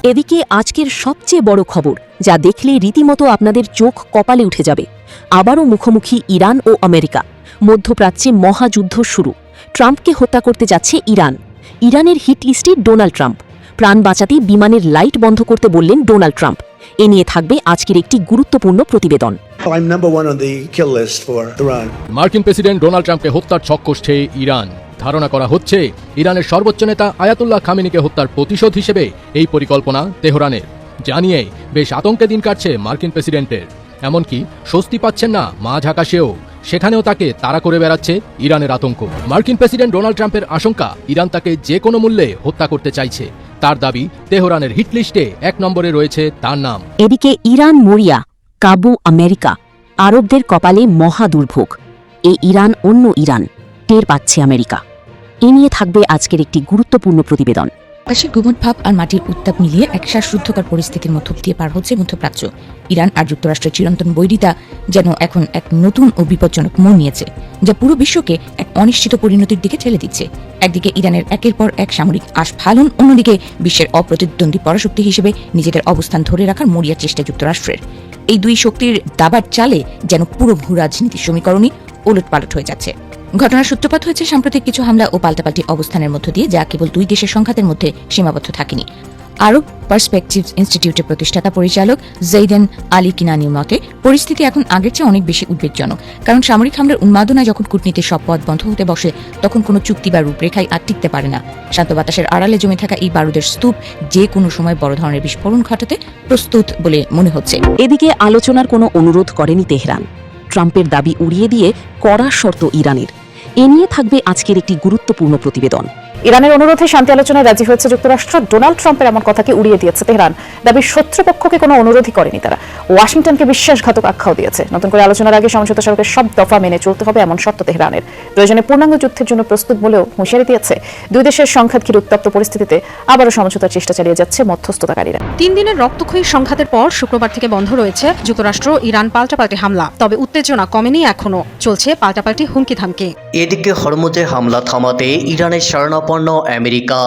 এদিকে আজকের সবচেয়ে বড় খবর, যা দেখলে রীতিমতো আপনাদের চোখ কপালে উঠে যাবে। আবারও মুখোমুখি ইরান ও আমেরিকা। মধ্যপ্রাচ্যে মহাযুদ্ধ শুরু। ট্রাম্পকে হত্যা করতে যাচ্ছে ইরান। ইরানের হিট লিস্টে ডোনাল্ড ট্রাম্প। প্রাণ বাঁচাতে বিমানের লাইট বন্ধ করতে বললেন ডোনাল্ড ট্রাম্প। এ নিয়ে থাকবে আজকের একটি গুরুত্বপূর্ণ প্রতিবেদন। মার্কিন প্রেসিডেন্ট ডোনাল্ড ট্রাম্পকে হত্যার ছক কষছে ইরান। ধারণা করা হচ্ছে ইরানের সর্বোচ্চ নেতা আয়াতুল্লাহ খামেনিকে হত্যার প্রতিশোধ হিসেবে এই পরিকল্পনা তেহরানের। জানিয়ে বেশ আতঙ্কে দিন কাটছে মার্কিন প্রেসিডেন্টের। এমনকি স্বস্তি পাচ্ছেন না মাঝ আকাশেও, সেখানেও তাকে তাড়া করে বেড়াচ্ছে ইরানের আতঙ্ক। মার্কিন প্রেসিডেন্ট ডোনাল্ড ট্রাম্পের আশঙ্কা ইরান তাকে যে কোনো মূল্যে হত্যা করতে চাইছে। তার দাবি, তেহরানের হিট লিস্টে 1 নম্বরে রয়েছে তার নাম। এদিকে ইরান মরিয়া, কাবু আমেরিকা। আরবদের কপালে মহা দুর্ভোগ। এই ইরান অন্য ইরান, টের পাচ্ছে আমেরিকা। এ নিয়ে থাকবে আজকের একটি গুরুত্বপূর্ণ প্রতিবেদন। আকাশের গুমট ভাব আর মাটির উত্তাপ মিলিয়ে এক শ্বাসরুদ্ধকর পরিস্থিতির মধ্য দিয়ে পার হচ্ছে মধ্যপ্রাচ্য। ইরান আর যুক্তরাষ্ট্রের চিরন্তন বৈরিতা যেন এখন এক নতুন ও বিপজ্জনক মোড় নিয়েছে, যা পুরো বিশ্বকে এক অনিশ্চিত পরিণতির দিকে ঠেলে দিচ্ছে। একদিকে ইরানের একের পর এক সামরিক আস্ফালন, অন্যদিকে বিশ্বের অপ্রতিদ্বন্দ্বী পরাশক্তি হিসেবে নিজেদের অবস্থান ধরে রাখার মরিয়ার চেষ্টা যুক্তরাষ্ট্রের। এই দুই শক্তির দাবার চালে যেন পুরো ভূ রাজনীতির সমীকরণই ওলটপালট হয়ে যাচ্ছে। ঘটনার সূত্রপাত হয়েছে সাম্প্রতিক কিছু হামলা ও পাল্টাপাল্টি অবস্থানের মধ্য দিয়ে, যা কেবল দুই দেশের সংঘাতের মধ্যে সীমাবদ্ধ থাকেনি। আরব পার্সপেকটিভস ইনস্টিটিউটের প্রতিষ্ঠাতা পরিচালক জৈদেন আলী কিনানির মতে, পরিস্থিতি এখন আগের চেয়ে অনেক বেশি উদ্বেগজনক। কারণ সামরিক হামলার উন্মাদনায় যখন কূটনীতির সব পথ বন্ধ হতে বসে, তখন কোনো চুক্তি বা রূপরেখায় আর টিকতে পারে না। শান্ত বাতাসের আড়ালে জমে থাকা এই বারুদের স্তূপ যে কোনো সময় বড় ধরনের বিস্ফোরণ ঘটাতে প্রস্তুত বলে মনে হচ্ছে। এদিকে আলোচনার কোনো অনুরোধ করেনি তেহরান। ট্রাম্পের দাবি উড়িয়ে দিয়ে কড়া শর্ত ইরানের। এ নিয়ে থাকবে আজকের একটি গুরুত্বপূর্ণ প্রতিবেদন। ইরানের অনুরোধে শান্তি আলোচনায় রাজি হয়েছে যুক্তরাষ্ট্র। ডোনাল্ড ট্রাম্পের এমন কথাকে উড়িয়ে দিয়েছে তেহরান। দাবির শত্রুপক্ষকে কোনো অনুরোধই করেনি তারা। ওয়াশিংটনকে বিশ্বাসঘাতক আখ্যাও দিয়েছে। নতুন করে আলোচনার আগে সমঝোতা স্মারকের সব দফা মেনে চলতে হবে এমন শর্ত তেহরানের। প্রয়োজনে পূর্ণাঙ্গ যুদ্ধের জন্য প্রস্তুত বলেও হুঁশিয়ারি দিয়েছে। দুই দেশের সংঘাত ঘিরে উত্তপ্ত পরিস্থিতিতে আবারও সমঝোতার চেষ্টা চালিয়ে যাচ্ছে মধ্যস্থতাকারীরা। 3 দিনের রক্তক্ষয়ী সংঘাতের পর শুক্রবার থেকে বন্ধ রয়েছে যুক্তরাষ্ট্র ইরান পাল্টাপাল্টি হামলা। তবে উত্তেজনা কমেনি, এখনো চলছে পাল্টাপাল্টি হুমকি ধামকি। এদিকে হরমুজে হামলা থামাতে ইরানের শরণাপন্ন আমেরিকা।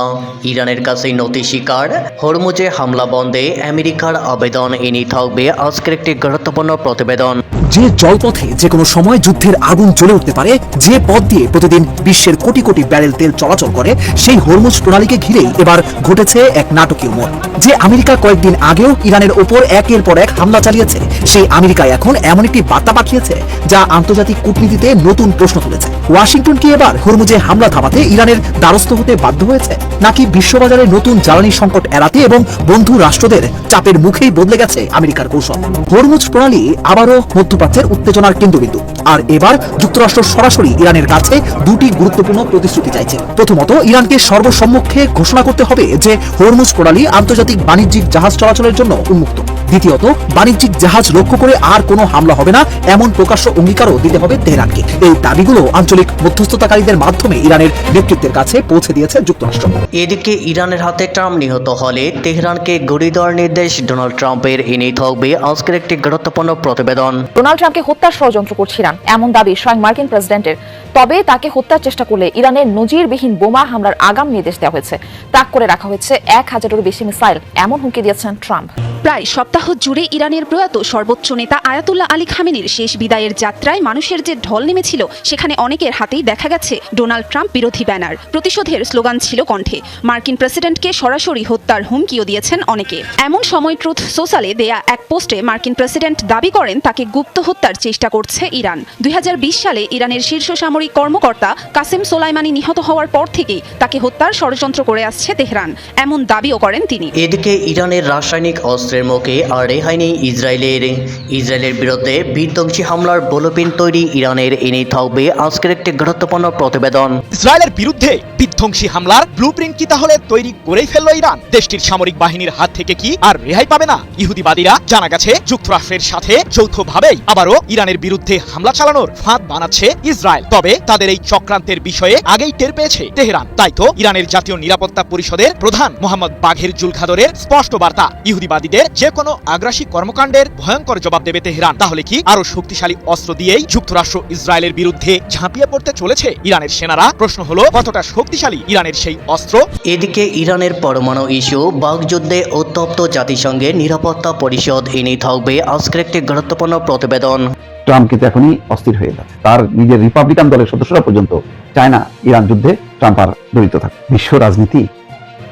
ইরানের কাছে নথি স্বীকার। হরমুজে হামলা বন্ধে আমেরিকার আবেদন। এনে থাকবে আজকের একটি গুরুত্বপূর্ণ প্রতিবেদন। যে জলপথে যে কোনো সময় যুদ্ধের আগুন জ্বলে উঠতে পারে, যে পথ দিয়ে প্রতিদিন বিশ্বের কোটি কোটি ব্যারেল তেল চলাচল করে, সেই হরমুজ প্রণালীকে ঘিরেই এবার ঘটেছে এক নাটকীয় মোড়। যে আমেরিকা কয়েকদিন আগেও ইরানের ওপর একের পর এক হামলা চালিয়েছে, সেই আমেরিকা এখন এমন একটি বার্তা পাঠিয়েছে যা আন্তর্জাতিক কূটনীতিতে নতুন প্রশ্ন তুলেছে। ওয়াশিংটন কি এবার হরমুজে হামলা থামাতে ইরানের দ্বারস্থ হতে বাধ্য হয়েছে, নাকি বিশ্ববাজারে নতুন জ্বালানি সংকট এড়াতে এবং বন্ধু রাষ্ট্রদের চাপের মুখেই বদলে গেছে আমেরিকার কৌশল? হরমুজ প্রণালী আবারও মধ্যপ্রাচ্যের উত্তেজনার কেন্দ্রবিন্দু। আর এবার যুক্তরাষ্ট্র সরাসরি ইরানের কাছে দুটি গুরুত্বপূর্ণ প্রতিশ্রুতি চাইছে। প্রথমত, ইরানকে সর্বসম্মুখে ঘোষণা করতে হবে যে হরমুজ প্রণালী আন্তর্জাতিক বাণিজ্যিক জাহাজ চলাচলের জন্য উন্মুক্ত। দ্বিতীয়ত, বাণিজ্যিক জাহাজ লক্ষ্য করে আর কোনো হামলা হবে না, এমন প্রকাশ্য অঙ্গীকারও দিতে হবে তেহরানকে। এই দাবিগুলো আঞ্চলিক মধ্যস্থতাকারীদের মাধ্যমে ইরানের নেতৃত্বের কাছে পৌঁছে দিয়েছে যুক্তরাষ্ট্র। এদিকে ইরানের হাতে ট্রাম্প নিহত হলে তেহরানকে গুলি দেওয়ার নির্দেশ ডোনাল্ড ট্রাম্পের। এনেই থাকবে আজকের একটি গুরুত্বপূর্ণ প্রতিবেদন। ডোনাল্ড ট্রাম্পকে হত্যার ষড়যন্ত্র করছে ইরান, এমন দাবি স্বয়ং মার্কিন প্রেসিডেন্টের। তবে তাকে হত্যার চেষ্টা করলে ইরানের নজিরবিহীন বোমা হামলার আগাম নির্দেশ দেওয়া হয়েছে। তাক করে রাখা হয়েছে 1000-এরও বেশি মিসাইল, এমন হুমকি দিয়েছেন ট্রাম্প। প্রায় সপ্তাহ জুড়ে ইরানের প্রয়াত সর্বোচ্চ নেতা আয়াতুল্লাহ আলী খামেনির শেষ বিদায়ের যাত্রায় মানুষের যে ঢল নেমেছিল, সেখানে অনেকের হাতেই দেখা গেছে ডোনাল্ড ট্রাম্প বিরোধী ব্যানার। প্রতিশোধের স্লোগান ছিল কণ্ঠে। মার্কিন প্রেসিডেন্টকে সরাসরি হত্যার হুমকিও দিয়েছেন অনেকে। এমন সময় ট্রুথ সোশ্যালে দেয়া এক পোস্টে মার্কিন প্রেসিডেন্ট দাবি করেন তাকে গুপ্ত হত্যার চেষ্টা করছে ইরান। 2020 সালে ইরানের শীর্ষ সামরিক কর্মকর্তা কাসেম সোলাইমানি নিহত হওয়ার পর থেকেই তাকে হত্যার ষড়যন্ত্র করে আসছে তেহরান, এমন দাবিও করেন তিনি। এদিকে ইরানের রাসায়নিক অস্ত্রের মুখে আর রেহাই নেই ইসরায়েলের বিরুদ্ধে বিধ্বংসী হামলার ব্লুপ্রিন্ট তৈরি ইরানের। এনেই থাকবে আজকের একটি গুরুত্বপূর্ণ প্রতিবেদন। ইসরায়েলের বিরুদ্ধে বিধ্বংসী হামলার ব্লুপ্রিন্ট কি তাহলে তৈরি করেই ফেললো ইরান? দেশটির সামরিক বাহিনীর হাত থেকে কি আর রেহাই পাবে না ইহুদিবাদীরা? জানা গেছে যুক্তরাষ্ট্রের সাথে যৌথভাবেই আবারও ইরানের বিরুদ্ধে হামলা চালানোর ফাঁদ বানাচ্ছে ইসরায়েল। তবে হবে তাদের এই চক্রান্তের বিষয়ে আগেই টের পেয়েছে তেহরান। তাই তো ইরানের জাতীয় নিরাপত্তা পরিষদের প্রধান মোহাম্মদ বাঘের জুলখাদরের স্পষ্ট বার্তা, ইহুদিবাদীদের যে কোনো আগ্রাসী কর্মকাণ্ডের ভয়ঙ্কর জবাব দেবে তেহরান। তাহলে কি আরো শক্তিশালী অস্ত্র দিয়েই যুক্তরাষ্ট্র ইসরায়েলের বিরুদ্ধে ঝাঁপিয়ে পড়তে চলেছে ইরানের সেনারা? প্রশ্ন হলো, কতটা শক্তিশালী ইরানের সেই অস্ত্র? এদিকে ইরানের পরমাণু ইস্যু বাগযুদ্ধে উত্তপ্ত জাতিসংঘের নিরাপত্তা পরিষদ এনে থাকবে আজকের একটি গুরুত্বপূর্ণ প্রতিবেদন। ট্রাম্প কিন্তু এখনই অস্থির হয়ে যাচ্ছে। তার নিজের রিপাবলিকান দলের সদস্যরা পর্যন্ত চায় না ইরান যুদ্ধে ট্রাম্প আর জড়িত থাকে। বিশ্ব রাজনীতি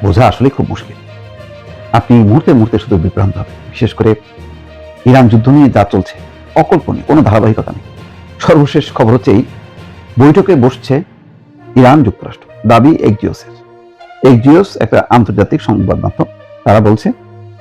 বোঝা আসলে খুব মুশকিল। আপনি মুহূর্তে মুহূর্তে শুধু বিভ্রান্ত হবে। বিশেষ করে ইরান যুদ্ধ নিয়ে যা চলছে অকল্পনীয়, কোনো ধারাবাহিকতা নেই। সর্বশেষ খবর হচ্ছে এই বৈঠকে বসছে ইরান যুক্তরাষ্ট্র, দাবি এক্সিওস একটা আন্তর্জাতিক সংবাদ মাধ্যম। তারা বলছে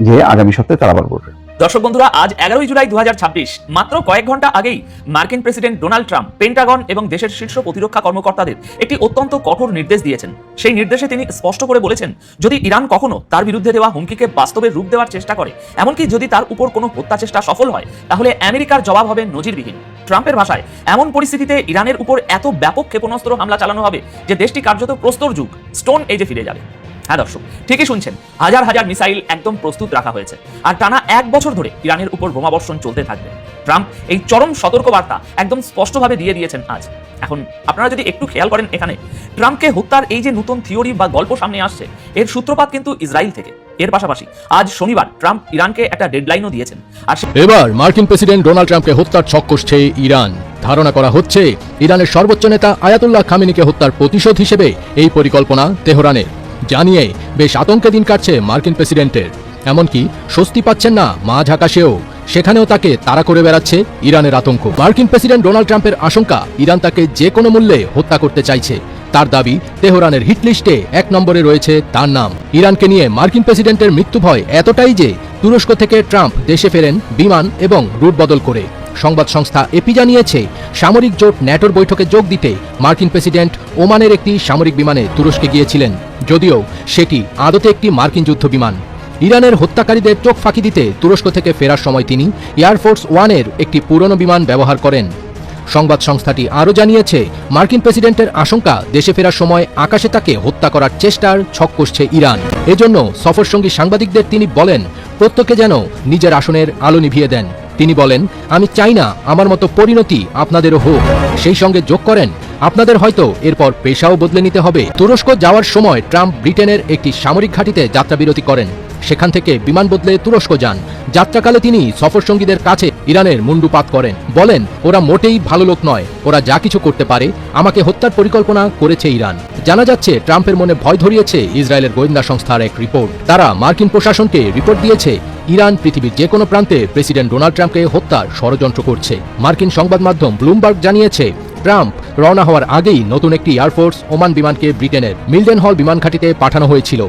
যে আগামী সপ্তাহে তারা আবার বলবে। দর্শক বন্ধুরা, আজ 11 জুলাই 2026, মাত্র কয়েক ঘন্টা আগেই মার্কিন প্রেসিডেন্ট ডোনাল্ড ট্রাম্প পেন্টাগন এবং দেশের শীর্ষ প্রতিরক্ষা কর্মকর্তাদের একটি অত্যন্ত কঠোর নির্দেশ দিয়েছেন। সেই নির্দেশে তিনি স্পষ্ট করে বলেছেন, যদি ইরান কখনো তার বিরুদ্ধে দেওয়া হুমকিকে বাস্তবে রূপ দেওয়ার চেষ্টা করে, এমনকি যদি তার উপর কোনো হত্যা চেষ্টা সফল হয়, তাহলে আমেরিকার জবাব হবে নজিরবিহীন। ট্রাম্পের ভাষায়, এমন পরিস্থিতিতে ইরানের উপর এত ব্যাপক ক্ষেপণাস্ত্র হামলা চালানো হবে যে দেশটি কার্যত প্রস্তর যুগ, স্টোন এজে ফিরে যাবে। হ্যাঁ দর্শক, ঠিকই শুনছেন, হাজার হাজার মিসাইল একদম প্রস্তুত রাখা হয়েছে, আর টানা 1 বছর ধরে ইরানের উপর বোমাবর্ষণ চলতে থাকবে। ট্রাম্প এই চরম সতর্কবার্তা একদম স্পষ্টভাবে দিয়ে দিয়েছেন আজ। এখন আপনারা যদি একটু খেয়াল করেন, এখানে ট্রাম্পকে হত্যার এই যে নতুন থিওরি বা গল্প সামনে আসছে, এর সূত্রপাত কিন্তু ইসরায়েল থেকে। এর পাশাপাশি আজ শনিবার ট্রাম্প ইরানকে একটা ডেডলাইনও দিয়েছেন। আর এবার মার্কিন প্রেসিডেন্ট ডোনাল্ড ট্রাম্পকে হত্যার ছক কষছে ইরান। ধারণা করা হচ্ছে ইরানের সর্বোচ্চ নেতা আয়াতুল্লাহ খামেনিকে হত্যার প্রতিশোধ হিসেবে এই পরিকল্পনা তেহরানের। জানিয়ে বেশ আতঙ্কে দিন কাটছে মার্কিন প্রেসিডেন্টের। এমনকি স্বস্তি পাচ্ছেন না মাঝ আকাশেও, সেখানেও তাকে তাড়া করে বেড়াচ্ছে ইরানের আতঙ্ক। মার্কিন প্রেসিডেন্ট ডোনাল্ড ট্রাম্পের আশঙ্কা ইরান তাকে যে কোনো মূল্যে হত্যা করতে চাইছে। তার দাবি, তেহরানের হিট লিস্টে 1 নম্বরে রয়েছে তার নাম। ইরানকে নিয়ে মার্কিন প্রেসিডেন্টের মৃত্যু ভয় এতটাই যে তুরস্ক থেকে ট্রাম্প দেশে ফেরেন বিমান এবং রুট বদল করে। সংবাদ সংস্থা এপি জানিয়েছে, সামরিক জোট ন্যাটোর বৈঠকে যোগ দিতে মার্কিন প্রেসিডেন্ট ওমানের একটি সামরিক বিমানে তুরস্কে গিয়েছিলেন, যদিও সেটি আদতে একটি মার্কিন যুদ্ধ বিমান। ইরানের হত্যাকারীদের চোখ ফাঁকি দিতে তুরস্ক থেকে ফেরার সময় তিনি এয়ারফোর্স 1-এর একটি পুরনো বিমান ব্যবহার করেন। সংবাদ সংস্থাটি আরও জানিয়েছে, মার্কিন প্রেসিডেন্টের আশঙ্কা দেশে ফেরার সময় আকাশে তাকে হত্যা করার চেষ্টার ছক কষছে ইরান। এজন্য সফরসঙ্গী সাংবাদিকদের তিনি বলেন, প্রত্যেকে যেন নিজের আসনের আলো নিভিয়ে দেন। তিনি বলেন, আমি চাই না আমার মতো পরিণতি আপনাদেরও হোক। সেই সঙ্গে যোগ করেন, আপনাদের হয়তো এরপর পেশাও বদলে নিতে হবে। তুরস্ক যাওয়ার সময় ট্রাম্প ব্রিটেনের একটি সামরিক ঘাঁটিতে যাত্রাবিরতি করেন। সেখান থেকে বিমান বদলে তুরস্ক যান। যাত্রাকালে তিনি সফরসঙ্গীদের কাছে ইরানের মুন্ডুপাত করেন, বলেন, ওরা মোটেই ভালো লোক নয়, ওরা যা কিছু করতে পারে। আমাকে হত্যার পরিকল্পনা করেছে ইরান। জানা যাচ্ছে, ট্রাম্পের মনে ভয় ধরিয়েছে ইসরায়েলের গোয়েন্দা সংস্থার এক রিপোর্ট। তারা মার্কিন প্রশাসনকে রিপোর্ট দিয়েছে, ইরান পৃথিবীর যে কোনো প্রান্তে প্রেসিডেন্ট ডোনাল্ড ট্রাম্পকে হত্যার ষড়যন্ত্র করছে। মার্কিন সংবাদ মাধ্যম ব্লুমবার্গ জানিয়েছে, ট্রাম্প রওনা হওয়ার আগেই নতুন একটি এয়ারফোর্স ওমান বিমানকে ব্রিটেনের মিলডেন হল বিমান ঘাঁটিতে পাঠানো হয়েছিল।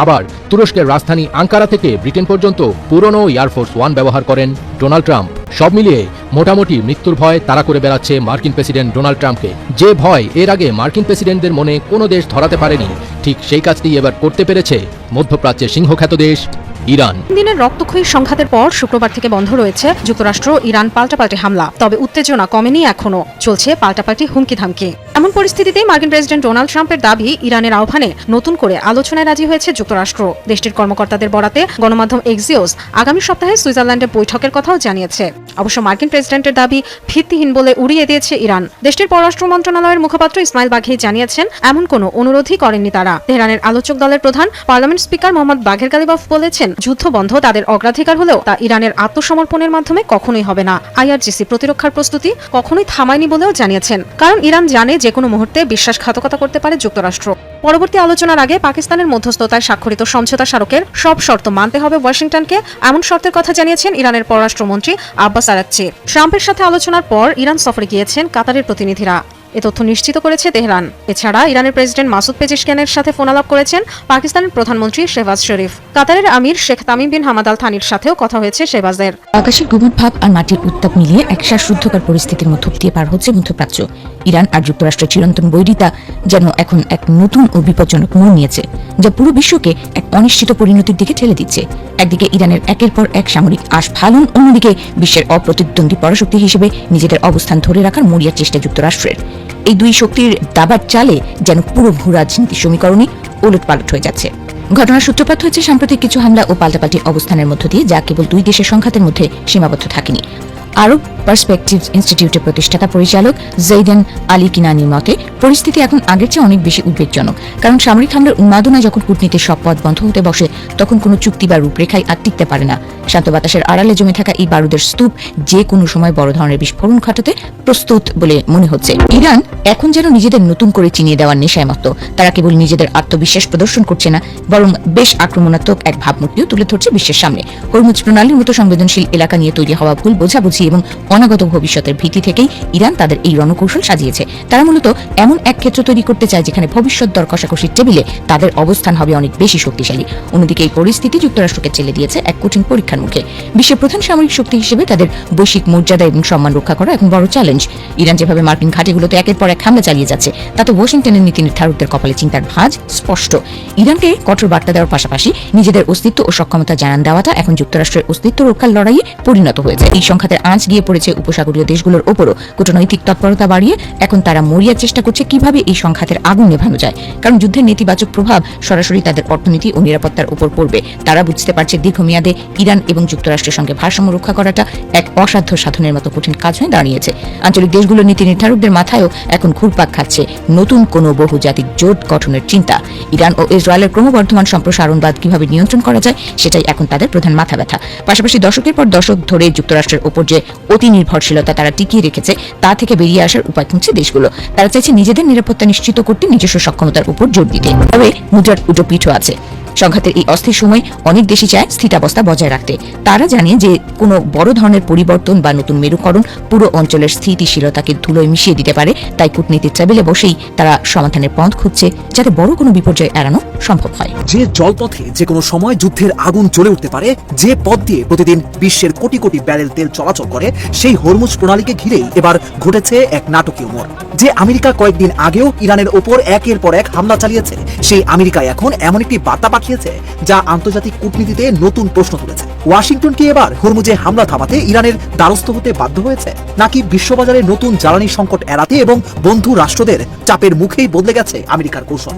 আবার তুরস্কের রাজধানী আঙ্কারা থেকে ব্রিটেন পর্যন্ত পুরনো এয়ারফোর্স 1 ব্যবহার করেন ডোনাল্ড ট্রাম্প। সব মিলিয়ে মোটামুটি মৃত্যুর ভয় তাড়া করে বেড়াচ্ছে মার্কিন প্রেসিডেন্ট ডোনাল্ড ট্রাম্পকে। যে ভয় এর আগে মার্কিন প্রেসিডেন্টদের মনে কোনো দেশ ধরাতে পারেনি, ঠিক সেই কাজটি এবার করতে পেরেছে মধ্যপ্রাচ্যের সিংহখ্যাত দেশ ইরান। দিনের রক্তক্ষয়ী সংঘাতের পর শুক্রবার থেকে বন্ধ রয়েছে যুক্তরাষ্ট্র ইরান পাল্টাপাল্টি হামলা। তবে উত্তেজনা কমেনি, এখনো চলছে পাল্টাপাল্টি হুমকি ধামকি। এমন পরিস্থিতিতে মার্কিন প্রেসিডেন্ট ডোনাল্ড ট্রাম্পের দাবি, ইরানের আহ্বানে নতুন করে আলোচনায় রাজি হয়েছে যুক্তরাষ্ট্র। দেশটির কর্মকর্তাদের বরাতে গণমাধ্যম এক্সিওস আগামী সপ্তাহে সুইজারল্যান্ডে বৈঠকের কথাও জানিয়েছে। অবশ্য মার্কিন প্রেসিডেন্টের দাবি ভিত্তিহীন বলে উড়িয়ে দিয়েছে ইরান। দেশটির পররাষ্ট্র মন্ত্রণালয়ের মুখপাত্র ইসমাইল বাঘেই জানিয়েছেন, এমন কোনো অনুরোধই করেননি তারা। তেহরানের আলোচক দলের প্রধান পার্লামেন্ট স্পিকার মোহাম্মদ বাঘের গালিবাফ বলেছেন, যুদ্ধ বন্ধ তাদের অগ্রাধিকার হলেও তা ইরানের আত্মসমর্পণের মাধ্যমে কখনোই হবে না। আইআরজিসি প্রতিরক্ষার প্রস্তুতি কখনোই থামায়নি বলেও জানিয়েছেন, কারণ ইরান জানে যে কোনো মুহূর্তে বিশ্বাসঘাতকতা করতে পারে যুক্তরাষ্ট্র। পরবর্তী আলোচনার আগে পাকিস্তানের মধ্যস্থতায় স্বাক্ষরিত সমঝোতা স্মারকের সব শর্ত মানতে হবে ওয়াশিংটনকে, এমন শর্তের কথা জানিয়েছেন ইরানের পররাষ্ট্রমন্ত্রী আব্বাস আরাকচি। ট্রাম্পের সাথে আলোচনার পর ইরান সফরে গিয়েছেন কাতারের প্রতিনিধিরা। এ তথ্য নিশ্চিত করেছে তেহরান। এছাড়া ইরানের প্রেসিডেন্ট মাসুদ পেজেশকিয়ানের সাথে ফোনালাপ করেছেন পাকিস্তানের প্রধানমন্ত্রী শেহবাজ শরীফ। কাতারের আমির Sheikh Tamim bin Hamad Al থানির সাথেও কথা হয়েছে শেহবাজের। আকাশের গুমট ভাব আর মাটির উত্তাপ মিলিয়ে এক শ্বাসরুদ্ধকর পরিস্থিতির মধ্য দিয়ে পার হচ্ছে মধ্যপ্রাচ্য। ইরান আর যুক্তরাষ্ট্রের চিরন্তন বৈরিতা যেন এখন এক নতুন ও বিপজ্জনক মোড় নিয়েছে, যা পুরো বিশ্বকে এক অনিশ্চিত পরিণতির দিকে ঠেলে দিচ্ছে। একদিকে ইরানের একের পর এক সামরিক আস্ফালন, অন্যদিকে বিশ্বের অপ্রতিদ্বন্দ্বী পরাশক্তি হিসেবে নিজেদের অবস্থান ধরে রাখার মরিয়ার চেষ্টা যুক্তরাষ্ট্রের। এই দুই শক্তির দাবার চালে যেন পুরো ভূ রাজনীতি সমীকরণই ওলটপালট হয়ে যাচ্ছে। ঘটনার সূত্রপাত হয়েছে সাম্প্রতিক কিছু হামলা ও পাল্টাপাল্টি অবস্থানের মধ্য দিয়ে, যা কেবল দুই দেশের সংঘাতের মধ্যে সীমাবদ্ধ থাকেনি। আরব পার্সপেক্টিভস ইনস্টিটিউটের প্রতিষ্ঠাতা পরিচালক জৈদান আলী কিনানির মতে পরিস্থিতি এখন আগের চেয়ে অনেক বেশি উদ্বেগজনক, কারণ সামরিক হামলার উন্মাদনায় যখন কূটনীতির সব পথ বন্ধ হতে বসে তখন কোনো চুক্তি বা রূপরেখাই আর টিকতে পারে না। শান্ত বাতাসের আড়ালে জমে থাকা এই বারুদের স্তূপ যে কোনো সময় বড় ধরনের বিস্ফোরণ ঘটাতে প্রস্তুত বলে মনে হচ্ছে। ইরান এখন যেন নিজেদের নতুন করে চিনিয়ে দেওয়ার নেশায় মত্ত। তারা কেবল নিজেদের আত্মবিশ্বাস প্রদর্শন করছে না, বরং বেশ আক্রমণাত্মক এক ভাবমূর্তিও তুলে ধরছে বিশ্বের সামনে। হরমুজ প্রণালীর মতো সংবেদনশীল এলাকা নিয়ে তৈরি হওয়া ভুল বোঝাবুঝি এবং অনাগত ভবিষ্যতের ভীতি থেকেই ইরান তাদের এই রণকৌশল সাজিয়েছে। তারা মূলত এমন এক ক্ষেত্র তৈরি করতে চায় যেখানে ভবিষ্যৎ দর কষাকষির টেবিলে তাদের অবস্থান হবে অনেক বেশি শক্তিশালী। অন্যদিকে এই পরিস্থিতি যুক্তরাষ্ট্রকে ঠেলে দিয়েছে এক কঠিন পরীক্ষার মুখে। বিশ্বের প্রধান সামরিক শক্তি হিসেবে তাদের বৈশ্বিক মর্যাদা এবং সম্মান রক্ষা করা এখন বড় চ্যালেঞ্জ। ইরান যেভাবে মার্কিন ঘাঁটিগুলোতে একের পর এক হামলা চালিয়ে যাচ্ছে তাতে ওয়াশিংটনের নীতি নির্ধারকদের কপালে চিন্তার ভাঁজ স্পষ্ট। ইরানকে কঠোর বার্তা দেওয়ার পাশাপাশি নিজেদের অস্তিত্ব ও সক্ষমতা জানান দেওয়াটা এখন যুক্তরাষ্ট্রের অস্তিত্ব রক্ষার লড়াইয়ে পরিণত হয়েছে। এই সংঘাতের আঁচ গিয়ে পড়েছে উপসাগরীয় দেশগুলোর ওপরও। কূটনৈতিক তৎপরতা বাড়িয়ে এখন তারা মরিয়ার চেষ্টা করছে কিভাবে এই সংঘাতের আগুন নেভানো যায়, কারণ যুদ্ধের নেতিবাচক প্রভাব সরাসরি তাদের অর্থনীতি ও নিরাপত্তার উপর পড়বে। তারা বুঝতে পারছে দীর্ঘমেয়াদে ইরান এবং যুক্তরাষ্ট্রের সঙ্গে ভারসাম্য রক্ষা করাটা এক অসাধ্য সাধনের মতো কঠিন কাজ হয়ে দাঁড়িয়েছে। আঞ্চলিক দেশগুলোর নীতি নির্ধারকদের মাথায়ও এখন ঘুরপাক খাচ্ছে নতুন কোনো বহুজাতিক জোট গঠনের চিন্তা। ইরান ও ইসরায়েলের ক্রমবর্ধমান সম্প্রসারণবাদ কিভাবে নিয়ন্ত্রণ করা যায় সেটাই এখন তাদের প্রধান মাথা ব্যথা। পাশাপাশি দশকের পর দশক ধরে যুক্তরাষ্ট্রের ওপর যে অতি নির্ভরশীলতা তারা টিকিয়ে রেখেছে তা থেকে বেরিয়ে আসার উপায় খুঁজছে দেশগুলো। তারা চাইছে নিজেদের নিরাপত্তা নিশ্চিত করতে নিজস্ব সক্ষমতার উপর জোর দিতে। তবে মুদ্রার উল্টো পিঠও আছে। সংঘাতের এই অস্থির সময় অনেক দেশই চায় স্থিতাবস্থা বজায় রাখতে। তারা জানে যে কোনো বড় ধরনের পরিবর্তন বা নতুন মেরুকরণ পুরো অঞ্চলের স্থিতিশীলতাকে ধুলোয় মিশিয়ে দিতে পারে। তাই কূটনীতির টেবিলে বসেই তারা সমাধানের পথ খুঁজছে যাতে বড় কোনো বিপর্যয় এড়ানো সম্ভব হয়। যে জলপথে যে কোনো সময় যুদ্ধের আগুন জ্বলে উঠতে পারে, যে পথ দিয়ে প্রতিদিন বিশ্বের কোটি কোটি ব্যারেল তেল চলাচল করে, সেই হরমুজ প্রণালীকে ঘিরেই এবার ঘটেছে এক নাটকীয় মোড়। যে আমেরিকা কয়েকদিন আগেও ইরানের ওপর একের পর এক হামলা চালিয়েছে, সেই আমেরিকা এখন এমন একটি বার্তা পাঠিয়েছে যা আন্তর্জাতিক কূটনীতিতে নতুন প্রশ্ন তুলেছে। ওয়াশিংটন কি এবার হরমুজে হামলা থামাতে ইরানের দ্বারস্থ হতে বাধ্য হয়েছে, নাকি বিশ্ববাজারে নতুন জ্বালানি সংকট এড়াতে এবং বন্ধু রাষ্ট্রদের চাপের মুখেই বদলে গেছে আমেরিকার কৌশল?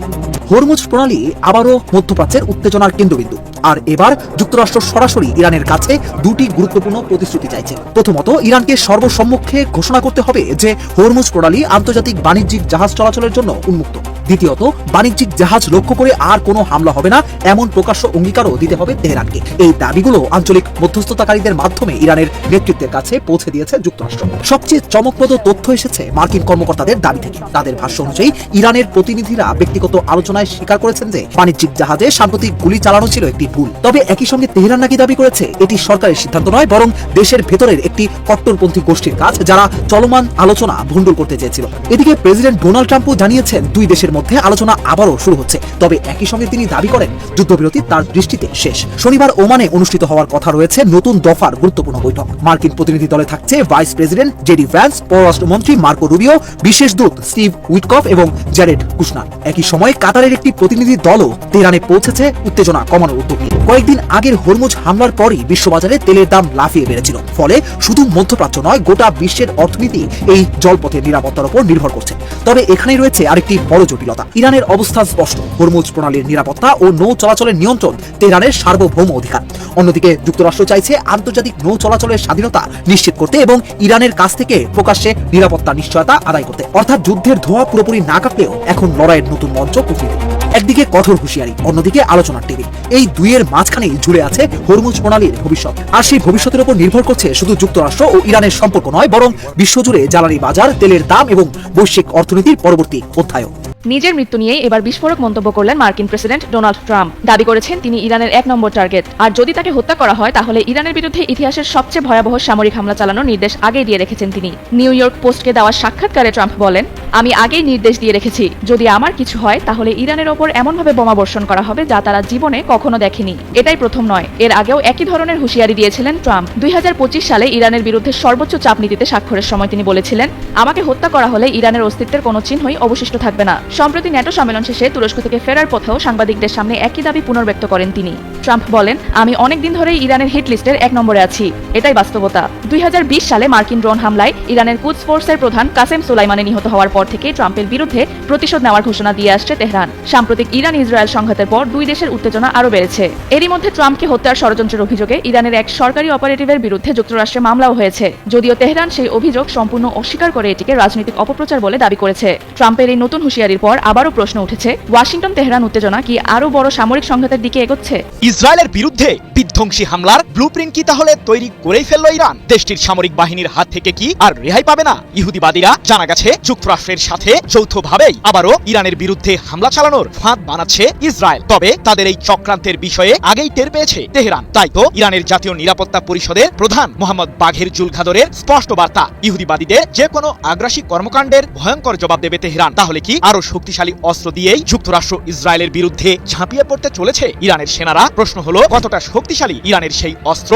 হরমুজ প্রণালী আবারও মধ্যপ্রাচ্যের উত্তেজনার কেন্দ্রবিন্দু। আর এবার যুক্তরাষ্ট্র সরাসরি ইরানের কাছে দুটি গুরুত্বপূর্ণ প্রতিশ্রুতি চাইছে। প্রথমত, ইরানকে সর্বসম্মুখে ঘোষণা করতে হবে যে হরমুজ প্রণালী আন্তর্জাতিক বাণিজ্যিক জাহাজ চলাচলের জন্য উন্মুক্ত। দ্বিতীয়ত, বাণিজ্যিক জাহাজ লক্ষ্য করে আর কোনো হামলা হবে না এমন প্রকাশ্য অঙ্গীকারও দিতে হবে তেহরানকে। এই দাবিগুলো আঞ্চলিক মধ্যস্থতাকারীদের মাধ্যমে ইরানের নেতৃত্বের কাছে পৌঁছে দিয়েছে যুক্তরাষ্ট্র। সবচেয়ে চমকপ্রদ তথ্য এসেছে মার্কিন কর্মকর্তাদের দাবি থেকে। তাদের ভাষ্য অনুযায়ী ইরানের প্রতিনিধিরা ব্যক্তিগত আলোচনায় স্বীকার করেছেন যে বাণিজ্যিক জাহাজে সাম্প্রতিক গুলি চালানো ছিল একটি ভুল। তবে একই সঙ্গে তেহরান নাকি দাবি করেছে এটি সরকারের সিদ্ধান্ত নয়, বরং দেশের ভেতরের একটি কট্টরপন্থী গোষ্ঠীর কাজ, যারা চলমান আলোচনা ভণ্ডুল করতে চেয়েছিল। এদিকে প্রেসিডেন্ট ডোনাল্ড ট্রাম্পও জানিয়েছেন দুই দেশের মধ্যে আলোচনা আবারও শুরু হচ্ছে। তবে একই সঙ্গে তিনি দাবি করেন যুদ্ধবিরতি তার দৃষ্টিতে শেষ। শনিবার ওমানে অনুষ্ঠিত হওয়ার কথা রয়েছে নতুন দফার গুরুত্বপূর্ণ বৈঠক। মার্কিন প্রতিনিধি দলে থাকছে ভাইস প্রেসিডেন্ট জেডি ভ্যান্স, পররাষ্ট্রমন্ত্রী মার্কো রুবিও, বিশেষ দূত স্টিভ উইটকফ এবং জ্যারেড কুশনার। একই সময় কাতারের একটি প্রতিনিধি দলও তেহরানে পৌঁছেছে উত্তেজনা কমানোর উদ্যোগ নিয়ে। কয়েকদিন আগের হরমুজ হামলার পরই বিশ্ববাজারে তেলের দাম লাফিয়ে বেড়েছিল। ফলে শুধু মধ্যপ্রাচ্য নয়, গোটা বিশ্বের অর্থনীতি এই জলপথের নিরাপত্তার উপর নির্ভর করছে। তবে এখানেই রয়েছে আরেকটি বড় জটিলতা। ইরানের অবস্থান স্পষ্ট, হরমুজ প্রণালীর নিরাপত্তা ও নৌ চলাচলের নিয়ন্ত্রণ তেহরানের সার্বভৌম অধিকার। অন্যদিকে যুক্তরাষ্ট্র চাইছে আন্তর্জাতিক নৌ চলাচলের স্বাধীনতা নিশ্চিত করতে এবং ইরানের কাছ থেকে প্রকাশ্যে নিরাপত্তা নিশ্চয়তা আদায় করতে। অর্থাৎ যুদ্ধের ধোঁয়া পুরোপুরি না কাটলেও এখন লড়াইয়ের নতুন মঞ্চ কূটনীতি। একদিকে কঠোর হুঁশিয়ারি, অন্যদিকে আলোচনার টেবিল। এই দুইয়ের মাঝখানেই ঝুলে আছে হরমুজ প্রণালীর ভবিষ্যৎ। আর সেই ভবিষ্যতের উপর নির্ভর করছে শুধু যুক্তরাষ্ট্র ও ইরানের সম্পর্ক নয়, বরং বিশ্বজুড়ে জ্বালানি বাজার, তেলের দাম এবং বৈশ্বিক অর্থনীতির পরবর্তী অধ্যায়ও। নিজের মৃত্যু নিয়ে এবার বিস্ফোরক মন্তব্য করলেন মার্কিন প্রেসিডেন্ট ডোনাল্ড ট্রাম্প। দাবি করেছেন তিনি ইরানের 1 নম্বর টার্গেট, আর যদি তাকে হত্যা করা হয় তাহলে ইরানের বিরুদ্ধে ইতিহাসের সবচেয়ে ভয়াবহ সামরিক হামলা চালানোর নির্দেশ আগেই দিয়ে রেখেছেন তিনি। নিউ ইয়র্ক পোস্টকে দেওয়া সাক্ষাৎকারে ট্রাম্প বলেন, আমি আগেই নির্দেশ দিয়ে রেখেছি, যদি আমার কিছু হয় তাহলে ইরানের ওপর এমনভাবে বোমা বর্ষণ করা হবে যা তারা জীবনে কখনো দেখেনি। এটাই প্রথম নয়, এর আগেও একই ধরনের হুঁশিয়ারি দিয়েছিলেন ট্রাম্প। 2025 সালে ইরানের বিরুদ্ধে সর্বোচ্চ চাপ নীতিতে স্বাক্ষরের সময় তিনি বলেছিলেন, আমাকে হত্যা করা হলে ইরানের অস্তিত্বের কোনো চিহ্নই অবশিষ্ট থাকবে না। সম্প্রতি ন্যাটো সম্মেলন শেষে তুরস্ক থেকে ফেরার পথেও সাংবাদিকদের সামনে একই দাবি পুনর্ব্যক্ত করেন তিনি। ট্রাম্প বলেন, আমি অনেক দিন ধরেই ইরানের হিট লিস্টের 1 নম্বরে আছি, এটাই বাস্তবতা। 2020 সালে মার্কিন ড্রোন হামলায় ইরানের কুদস ফোর্সের প্রধান কাসেম সোলাইমানি নিহত হওয়ার পর থেকে ট্রাম্পের বিরুদ্ধে প্রতিশোধ নেওয়ার ঘোষণা দিয়ে আসছে তেহরান। সাম্প্রতিক ইরান ইসরায়েল সংঘাতের পর দুই দেশের উত্তেজনা আরও বেড়েছে। এরই মধ্যে ট্রাম্পকে হত্যার ষড়যন্ত্রের অভিযোগে ইরানের এক সরকারি অপারেটিভের বিরুদ্ধে যুক্তরাষ্ট্রে মামলাও হয়েছে, যদিও তেহরান সেই অভিযোগ সম্পূর্ণ অস্বীকার করে এটিকে রাজনৈতিক অপপ্রচার বলে দাবি করেছে। ট্রাম্পের এই নতুন হুঁশিয়ারির পর আবারও প্রশ্ন উঠেছে, ওয়াশিংটন তেহরান উত্তেজনা কি আরও বড় সামরিক সংঘাতের দিকে এগোচ্ছে? ইসরায়েলের বিরুদ্ধে বিধ্বংসী হামলার ব্লুপ্রিন্ট কি তাহলে তৈরি করেই ফেললো ইরান? দেশটির সামরিক বাহিনীর হাত থেকে কি আর রেহাই পাবে না ইহুদিবাদীরা? জানা গেছে যুক্তরাষ্ট্রের সাথে যৌথভাবেই আবারও ইরানের বিরুদ্ধে হামলা চালানোর ফাঁদ বানাচ্ছে ইসরায়েল। তবে তাদের এই চক্রান্তের বিষয়ে আগেই টের পেয়েছে তেহরান। তাই তো ইরানের জাতীয় নিরাপত্তা পরিষদের প্রধান মোহাম্মদ বাঘের জুলখাদরের স্পষ্ট বার্তা, ইহুদিবাদীদের যে কোনো আগ্রাসী কর্মকাণ্ডের ভয়ঙ্কর জবাব দেবে তেহরান। তাহলে কি আরো শক্তিশালী অস্ত্র দিয়েই যুক্তরাষ্ট্র ইসরায়েলের বিরুদ্ধে ঝাঁপিয়ে পড়তে চলেছে ইরানের সেনারা? প্রশ্ন হলো, কতটা শক্তিশালী ইরানের সেই অস্ত্র?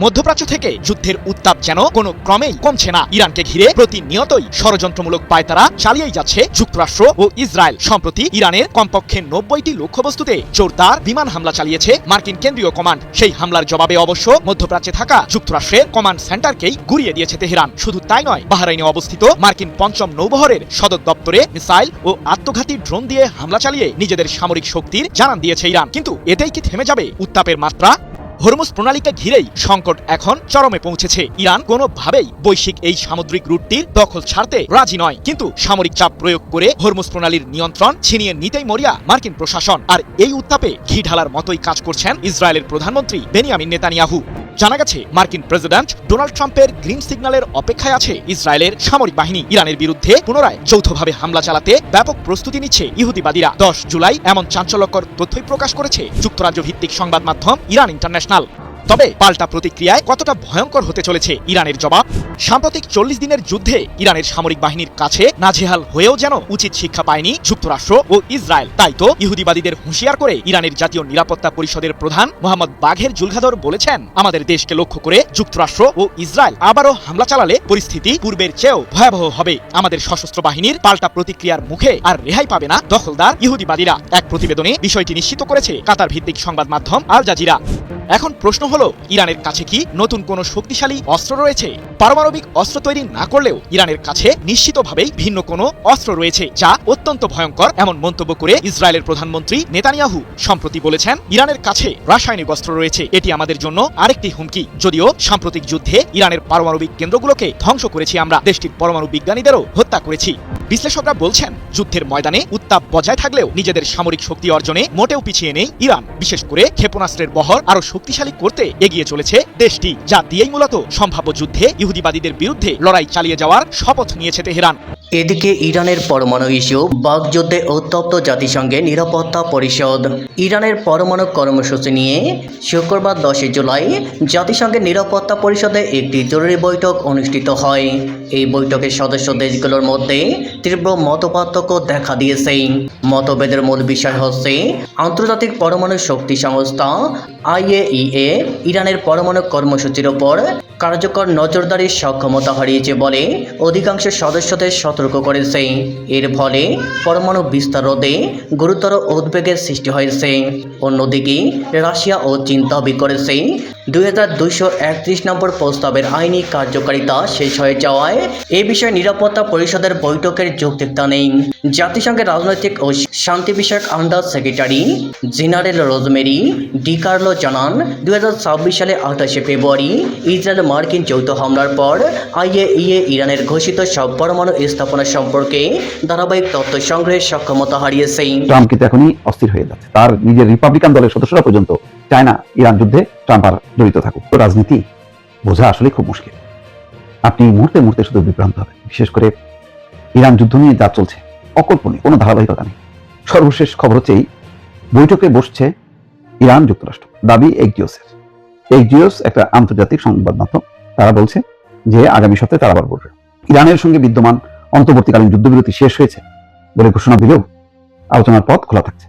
মধ্যপ্রাচ্য থেকে যুদ্ধের উত্তাপ যেন কোনো ক্রমেই কমছে না। ইরানকে ঘিরে প্রতিনিয়তই ষড়যন্ত্রমূলক পায়তারা চালিয়েই যাচ্ছে যুক্তরাষ্ট্র ও ইসরায়েল। সম্প্রতি ইরানের কমপক্ষে 90টি লক্ষ্যবস্তুতে জোরদার বিমান হামলা চালিয়েছে মার্কিন কেন্দ্রীয় কমান্ড। সেই হামলার জবাবে অবশ্য মধ্যপ্রাচ্যে থাকা যুক্তরাষ্ট্রের কমান্ড সেন্টারকেই গুড়িয়ে দিয়েছে তেহরান। শুধু তাই নয়, বাহরাইনে অবস্থিত মার্কিন ৫ম নৌবহরের সদর দপ্তরে মিসাইল ও আত্মঘাতী ড্রোন দিয়ে হামলা চালিয়ে নিজেদের সামরিক শক্তির জানান দিয়েছে ইরান। কিন্তু এতেই কি থেমে যাবে উত্তাপের মাত্রা? হরমুজ প্রণালীকে ঘিরেই সংকট এখন চরমে পৌঁছেছে। ইরান কোনোভাবেই বৈশ্বিক এই সামুদ্রিক রুটটির দখল ছাড়তে রাজি নয়, কিন্তু সামরিক চাপ প্রয়োগ করে হরমুজ প্রণালীর নিয়ন্ত্রণ ছিনিয়ে নিতেই মরিয়া মার্কিন প্রশাসন। আর এই উত্তাপে ঘি ঢালার মতোই কাজ করছেন ইসরায়েলের প্রধানমন্ত্রী বেনিয়ামিন নেতানিয়াহু। জানা গেছে মার্কিন প্রেসিডেন্ট ডোনাল্ড ট্রাম্পের গ্রিন সিগন্যালের অপেক্ষায় আছে ইসরায়েলের সামরিক বাহিনী। ইরানের বিরুদ্ধে পুনরায় যৌথভাবে হামলা চালাতে ব্যাপক প্রস্তুতি নিচ্ছে ইহুদিবাদীরা। 10 জুলাই এমন চাঞ্চল্যকর তথ্যই প্রকাশ করেছে যুক্তরাজ্য ভিত্তিক সংবাদ মাধ্যম ইরান ইন্টারন্যাশনাল। তবে পাল্টা প্রতিক্রিয়ায় কতটা ভয়ঙ্কর হতে চলেছে ইরানের জবাব? সাম্প্রতিক 40 দিনের যুদ্ধে ইরানের সামরিক বাহিনীর কাছে নাজেহাল হয়েও যেন উচিত শিক্ষা পায়নি যুক্তরাষ্ট্র ও ইসরায়েল। তাই তো ইহুদিবাদীদের হুঁশিয়ার করে ইরানের জাতীয় নিরাপত্তা পরিষদের প্রধান মোহাম্মদ বাঘের জুলখাদর বলেছেন, আমাদের দেশকে লক্ষ্য করে যুক্তরাষ্ট্র ও ইসরায়েল আবারও হামলা চালালে পরিস্থিতি পূর্বের চেয়েও ভয়াবহ হবে। আমাদের সশস্ত্র বাহিনীর পাল্টা প্রতিক্রিয়ার মুখে আর রেহাই পাবে না দখলদার ইহুদিবাদীরা। এক প্রতিবেদনে বিষয়টি নিশ্চিত করেছে কাতার ভিত্তিক সংবাদ মাধ্যম আল জাজিরা। এখন প্রশ্ন হলো, ইরানের কাছে কি নতুন কোনো শক্তিশালী অস্ত্র রয়েছে? পারমাণবিক অস্ত্র তৈরি না করলেও ইরানের কাছে নিশ্চিতভাবেই ভিন্ন কোনো অস্ত্র রয়েছে, যা অত্যন্ত ভয়ঙ্কর। এমন মন্তব্য করে ইসরায়েলের প্রধানমন্ত্রী নেতানিয়াহু সম্প্রতি বলেছেন, ইরানের কাছে রাসায়নিক অস্ত্র রয়েছে, এটি আমাদের জন্য আরেকটি হুমকি। যদিও সাম্প্রতিক যুদ্ধে ইরানের পারমাণবিক কেন্দ্রগুলোকে ধ্বংস করেছি আমরা, দেশটির পরমাণু বিজ্ঞানীদেরও হত্যা করেছি। বিশ্লেষকরা বলছেন, যুদ্ধের ময়দানে উত্তাপ বজায় থাকলেও নিজেদের সামরিক শক্তি অর্জনে মোটেও পিছিয়ে নেই ইরান। বিশেষ করে ক্ষেপণাস্ত্রের বহর আরো শক্তিশালী করতে এগিয়ে চলেছে দেশটি, যা দিয়েই মূলত সম্ভাব্য যুদ্ধে ইহুদিবাদীদের বিরুদ্ধে লড়াই চালিয়ে যাওয়ার শপথ নিয়েছে তেহরান। এদিকে ইরানের পরমাণু ইস্যু, বাকযুদ্ধে উত্তপ্ত জাতিসংঘের নিরাপত্তা পরিষদ। ইরানের পরমাণু কর্মসূচি নিয়ে শুক্রবার 10 জুলাই জাতিসংঘের নিরাপত্তা পরিষদে একটি জরুরি বৈঠক অনুষ্ঠিত হয়। এই বৈঠকের সদস্য দেশগুলোর মধ্যে তীব্র মতপার্থক্য দেখা দিয়েছে। মতভেদের মূল বিষয় হচ্ছে আন্তর্জাতিক পরমাণু শক্তি সংস্থা IAEA ইরানের পরমাণু কর্মসূচির ওপর কার্যকর নজরদারির সক্ষমতা হারিয়েছে বলে অধিকাংশ সদস্যদের সতর্ক করেছে। এর ফলে পরমাণু বিস্তার রোধে গুরুতর উদ্বেগের সৃষ্টি হয়েছে। অন্যদিকে রাশিয়া ও চীন দাবি করেছে 2231 নম্বর প্রস্তাবের আইনি কার্যকারিতা শেষ হয়ে যাওয়ায় এ বিষয়ে নিরাপত্তা পরিষদের বৈঠকের যৌক্তিকতা নেই। জাতিসংঘের রাজনৈতিক ও শান্তি বিষয়ক under secretary general rosemary DiCarlo জানান, 2026 সালে 28 ফেব্রুয়ারি ইসরায়েল মার্কিন যৌথ হামলার পর IAEA ইরানের ঘোষিত সব পরমাণু স্থাপনা সম্পর্কে ধারাবাহিক তথ্য সংগ্রহের সক্ষমতা হারিয়েছে। ট্রাম্প কিন্তু এখনই অস্থির হয়ে যাচ্ছে। তার নিজের রিপাবলিকান দলের সদস্যরা পর্যন্ত চায় না ইরান যুদ্ধে ট্রাম্প আর জড়িত থাকুক। তো রাজনীতি বোঝা আসলে খুব মুশকিল। আপনি মুহূর্তে মুহূর্তে শুধু বিভ্রান্ত হবেন। বিশেষ করে ইরান যুদ্ধ নিয়ে যা চলছে অকল্পনীয়, কোনো ধারাবাহিকতা নেই। সর্বশেষ খবর হচ্ছে, বৈঠকে বসছে ইরান যুক্তরাষ্ট্র। দাবি এক্সিওস একটা আন্তর্জাতিক সংবাদ মাধ্যম। তারা বলছে যে আগামী সপ্তাহে তারা আবার বলবে। ইরানের সঙ্গে বিদ্যমান অন্তর্বর্তীকালীন যুদ্ধবিরতি শেষ হয়েছে বলে ঘোষণা দিলেও আলোচনার পথ খোলা থাকছে।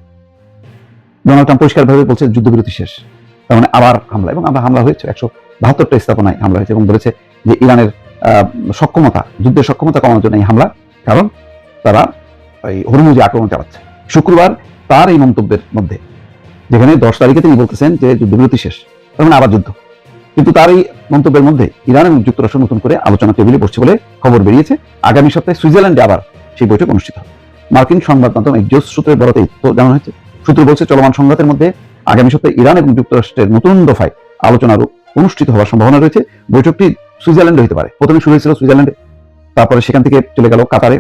ডোনাল্ড ট্রাম্প পরিষ্কারভাবে বলছে যুদ্ধবিরতি শেষ, তার মানে আবার হামলা। এবং আমরা হামলা হয়েছে 172টা স্থাপনায় হামলা হয়েছে, এবং বলেছে যে ইরানের সক্ষমতা, যুদ্ধের সক্ষমতা কমানোর জন্য এই হামলা, কারণ তারা এই হরমুজে আক্রমণ চালাচ্ছে। শুক্রবার তার এই মন্তব্যের মধ্যে যেখানে 10 তারিখে তিনি বলতেছেন যে যুদ্ধবিরতি শেষ, তার মানে আবার যুদ্ধ। কিন্তু তার এই মন্তব্যের মধ্যে ইরান এবং যুক্তরাষ্ট্র নতুন করে আলোচনা টেবিলে বসছে বলে খবর বেরিয়েছে। আগামী সপ্তাহে সুইজারল্যান্ডে আবার সেই বৈঠক অনুষ্ঠিত হবে। মার্কিন সংবাদ মাধ্যম এক্সিওস সূত্রের বরাতে তো জানানো হয়েছে। সূত্র বলছে চলমান সংঘাতের মধ্যে আগামী সপ্তাহে ইরান এবং যুক্তরাষ্ট্রের নতুন দফায় আলোচনার অনুষ্ঠিত হওয়ার সম্ভাবনা রয়েছে। বৈঠকটি সুইজারল্যান্ডে হতে পারে। প্রথমে শুরু হয়েছিল সুইজারল্যান্ডে, তারপরে সেখান থেকে চলে গেল কাতারে।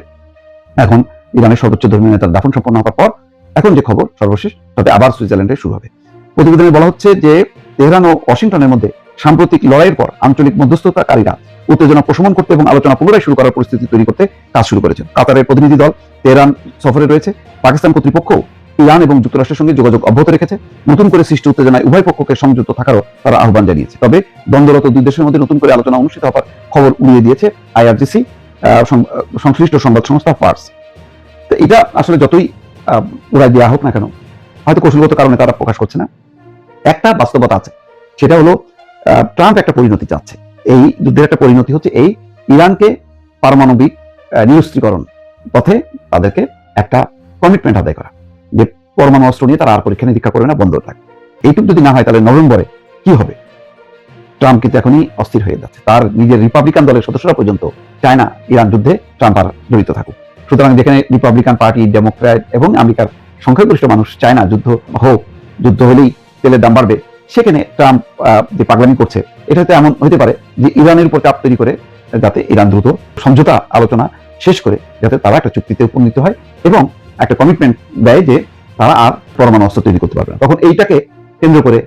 এখন ইরানের সর্বোচ্চ ধর্মীয় নেতার দাফন সম্পন্ন হওয়ার পর এখন যে খবর সর্বশেষ, তাতে আবার সুইজারল্যান্ডে শুরু হবে। প্রতিবেদনে বলা হচ্ছে যে তেহরান ও ওয়াশিংটনের মধ্যে সাম্প্রতিক লড়াইয়ের পর আঞ্চলিক মধ্যস্থতাকারীরা উত্তেজনা প্রশমন করতে এবং আলোচনা পুনরায় শুরু করার পরিস্থিতি তৈরি করতে কাজ শুরু করেছেন। কাতারের প্রতিনিধি দল তেহরান সফরে রয়েছে। পাকিস্তান কর্তৃপক্ষ ইরান এবং যুক্তরাষ্ট্রের সঙ্গে যোগাযোগ অব্যাহত রেখেছে। নতুন করে সৃষ্টি উত্তেজনায় উভয় পক্ষকে সংযুক্ত থাকারও তারা আহ্বান জানিয়েছে। তবে দ্বন্দ্বরত দুই দেশের মধ্যে নতুন করে আলোচনা অনুষ্ঠিত হওয়ার খবর উড়িয়ে দিয়েছে আইআরজিসি সংশ্লিষ্ট সংবাদ সংস্থা ফার্স। তো এটা আসলে যতই উড়াই দেওয়া হোক না কেন, হয়তো কৌশলগত কারণে তারা প্রকাশ করছে না। একটা বাস্তবতা আছে, সেটা হলো ট্রাম্প একটা পরিণতি চাচ্ছে। এই যুদ্ধের একটা পরিণতি হচ্ছে এই ইরানকে পারমাণবিক নিরস্ত্রীকরণ পথে তাদেরকে একটা কমিটমেন্ট আদায় করা, যে পরমাণু অস্ত্র নিয়ে তারা আর পরীক্ষা নিরীক্ষা করে না, বন্ধ থাকে। এইটুকু যদি না হয় তাহলে নভেম্বরে কি হবে? ট্রাম্প কিন্তু এখনই অস্থির হয়ে যাচ্ছে। তার নিজের রিপাবলিকান দলের সদস্যরা পর্যন্ত চায় না ইরান যুদ্ধে ট্রাম্প আর জড়িত থাকুক। সুতরাং যেখানে রিপাবলিকান পার্টি, ডেমোক্র্যাট এবং আমেরিকার সংখ্যাগরিষ্ঠ মানুষ চায় না যুদ্ধ হোক, যুদ্ধ হলেই তেলের দাম বাড়বে, সেখানে ট্রাম্প যে পাগলামি করছে, এটাতে এমন হতে পারে যে ইরানের উপর চাপ তৈরি করে যাতে ইরান দ্রুত সমঝোতা আলোচনা শেষ করে যাতে তারা একটা চুক্তিতে উপনীত হয় এবং একটা কমিটমেন্ট দেয় যে তারা আর পরমাণু অস্ত্র তৈরি করতে পারবে না। তখন এইটাকে কেন্দ্র করে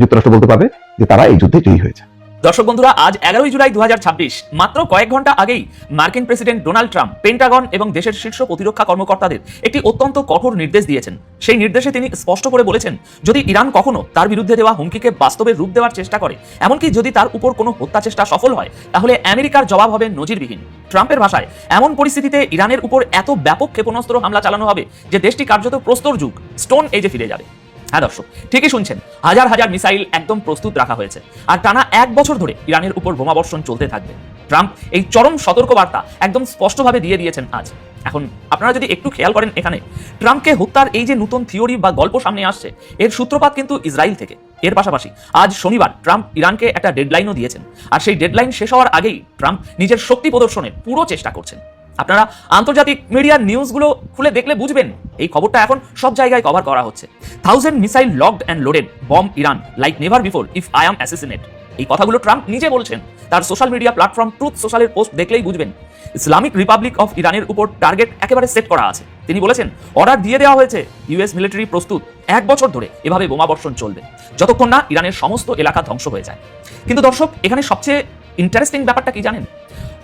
যুক্তরাষ্ট্র বলতে পারবে যে তারা এই যুদ্ধে জয়ী হয়েছে। দর্শক বন্ধুরা, আজ 11 জুলাই 2026, মাত্র কয়েক ঘন্টা আগেই মার্কিন প্রেসিডেন্ট ডোনাল্ড ট্রাম্প পেন্টাগন এবং দেশের শীর্ষ প্রতিরক্ষা কর্মকর্তাদের একটি অত্যন্ত কঠোর নির্দেশ দিয়েছেন। সেই নির্দেশে তিনি স্পষ্ট করে বলেছেন, যদি ইরান কখনো তার বিরুদ্ধে দেওয়া হুমকিকে বাস্তবে রূপ দেওয়ার চেষ্টা করে, এমনকি যদি তার উপর কোনো হত্যা চেষ্টা সফল হয়, তাহলে আমেরিকার জবাব হবে নজিরবিহীন। ট্রাম্পের ভাষায়, এমন পরিস্থিতিতে ইরানের উপর এত ব্যাপক ক্ষেপণাস্ত্র হামলা চালানো হবে যে দেশটি কার্যত প্রস্তর যুগ, স্টোন এজে ফিরে যাবে। হ্যাঁ দর্শক, ঠিকই শুনছেন, হাজার হাজার মিসাইল একদম প্রস্তুত রাখা হয়েছে, আর টানা 1 বছর ধরে ইরানের উপর বোমাবর্ষণ চলতে থাকবে। ট্রাম্প এই চরম সতর্কবার্তা একদম স্পষ্টভাবে দিয়ে দিয়েছেন আজ। এখন আপনারা যদি একটু খেয়াল করেন, এখানে ট্রাম্পকে হত্যার এই যে নতুন থিওরি বা গল্প সামনে আসছে, এর সূত্রপাত কিন্তু ইসরায়েল থেকে। এর পাশাপাশি আজ শনিবার ট্রাম্প ইরানকে একটা ডেডলাইনও দিয়েছেন, আর সেই ডেডলাইন শেষ হওয়ার আগেই ট্রাম্প নিজের শক্তি প্রদর্শনের পুরো চেষ্টা করছেন। আপনারা আন্তর্জাতিক মিডিয়ার নিউজগুলো খুলে দেখলে বুঝবেন, এই খবরটা এখন সব জায়গায় কভার করা হচ্ছে। 1000 missile locked and loaded, bomb Iran like never before if I am assassinated. এই কথাগুলো ট্রাম্প নিজে বলছেন। তার সোশ্যাল মিডিয়া প্ল্যাটফর্ম ট্রুথ সোশ্যালের পোস্ট দেখলেই বুঝবেন, ইসলামিক রিপাবলিক অফ ইরানের উপর টার্গেট একেবারে সেট করা আছে। তিনি বলেছেন, অর্ডার দিয়ে দেওয়া হয়েছে, ইউএস মিলিটারি প্রস্তুত, 1 বছর ধরে এভাবে বোমাবর্ষণ চলবে যতক্ষণ না ইরানের সমস্ত এলাকা ধ্বংস হয়ে যায়। কিন্তু দর্শক, এখানে সবচেয়ে ইন্টারেস্টিং ব্যাপারটা কি জানেন?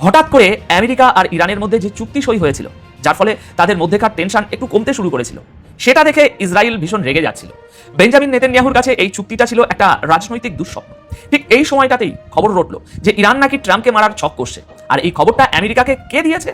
হঠাৎ করে আমেরিকা আর ইরানের মধ্যে যে চুক্তি সই হয়েছিল, যার ফলে তাদের মধ্যেকার টেনশন একটু কমতে শুরু করেছিল, সেটা দেখে ইসরায়েল ভীষণ রেগে যাচ্ছিল। বেঞ্জামিন নেতানিয়াহুর কাছে এই চুক্তিটা ছিল একটা রাজনৈতিক দুঃস্বপ্ন। ঠিক এই সময়টাতেই খবর রটলো যে ইরান নাকি ট্রাম্পকে মারার ছক করছে, আর এই খবরটা আমেরিকাকে কে দিয়েছে?